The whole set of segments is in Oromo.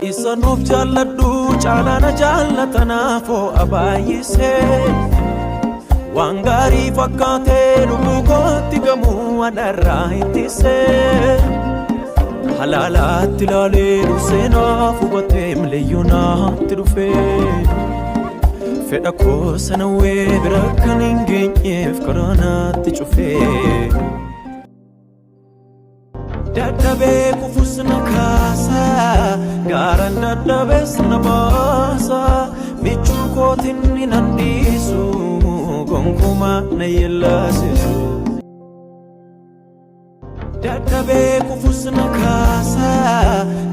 Isanuuf jaalladhu caalana jaallatanafo abaayise waan gaarii fakkaatee lubbuu kootti gamuu adarraa ittise halaalaatti ilaalee durseenaaf hubatee mileeyyuu naatti dhufe fedha koo sanawwee bira kan hin geenyeef karaa naatti cufe dadhabee kufus na kaasa gaaran dadhabees na baasa michuu kootiin ni nandiisu gonkumaa na yellaasisu dadhabee kufus na kaasa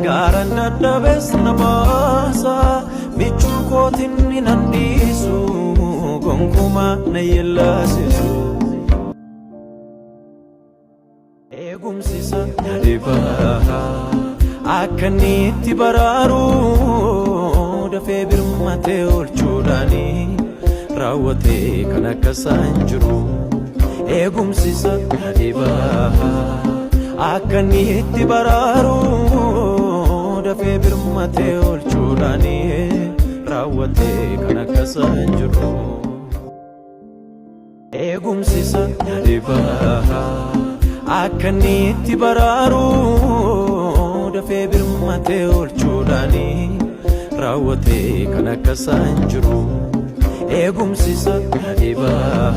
gaaran dadhabees na baasa michuu kootiin ni nandiisu gonkumaa na yellaasisu Egumsisa dhibaa akkanitti baraaru dafee birmatee oolchuudhaani raawwatee kan akkasaan jiru Egumsisa dhibaa akkanitti baraaru dafee birmatee oolchuudhaani raawwatee kan akkasaan jiru Egumsisa dhibaa akkanitti baraaru dafee birmatee oolchuudhaani raawwatee kan akkasaan jiru Egumsisa dhibaa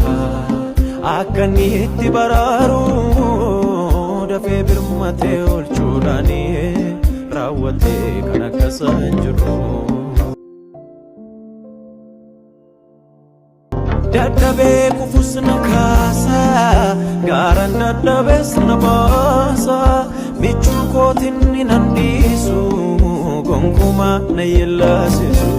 akkanitti baraaru dafee birmatee oolchuudhaani raawwatee kan akkasaan jiru dadhabee kufus na kaasa gaaran dadhabees na baasa michuu kootiin ni nandiisu gonkumaa na yellaasisu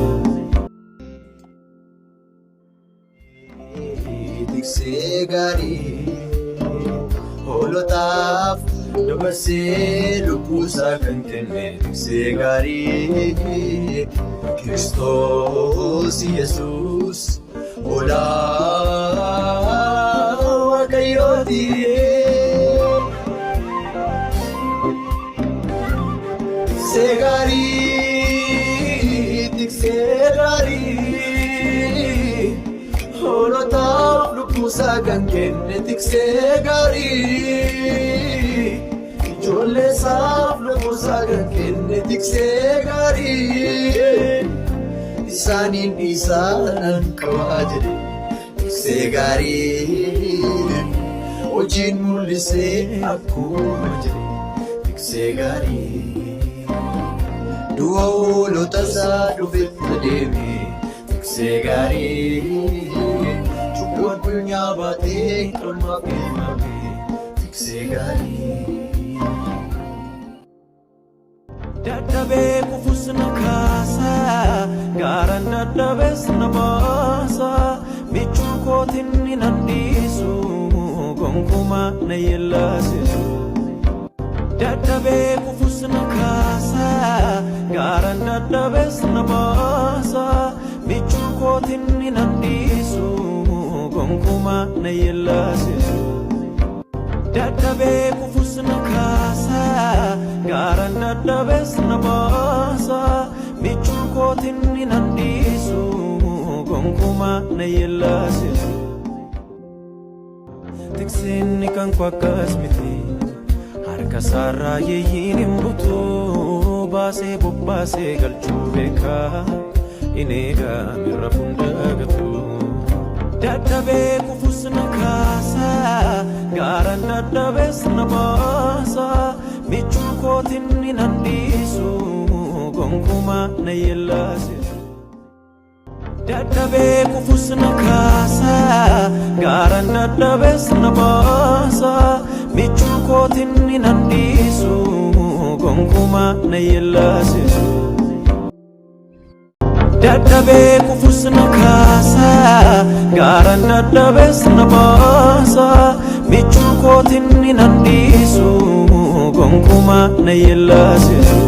tiksee gaarii hoolotaaf dabarsee lubbuusaa kan kenne tiksee gaarii Kiristoos Yesuus Ola wakayoti segari tik segari holota lupusa gangen tik segari jolle saf lupusa gangen tik segari Isanin isanan kawajre Tiksegari Ojin mulise aku majre Tiksegari Dua ulu tasa dufit nademi Tiksegari Cukuan punya batik termakin nabi Tiksegari dadhabee kufus na kaasa gaaran dadhabees na baasa michuu kootiin ni nandiisu gonkumaa na yellaasisu dadhabee kufus na kaasa gaaran dadhabees na baasa michuu kootiin ni nandiisu gonkumaa na yellaasisu dadhabee kufus na kaasa gaaran dadhabees na baasa michuu kootiin ni nandiisu gonkumaa na yellaasisu tikseenni kan koo akkas miti harka isaarraa yeeyyiin hin butu baasee bobbaasee galchuu beekaa in eegaa mirra fundagatu dadhabee kufus na kaasa gaaran dadhabees na baasa michuu kootiin ni nandiisu gonkumaa na yellaasisu dadhabee kufus na kaasa gaaran dadhabees na baasa michuu kootiin ni nandiisu gonkumaa na yellaasisu Dadhabee kufus na kaasa gaaraan dadhabees na baasa michuu kootiin nan dhiisu gonkumaa na yellaasisu.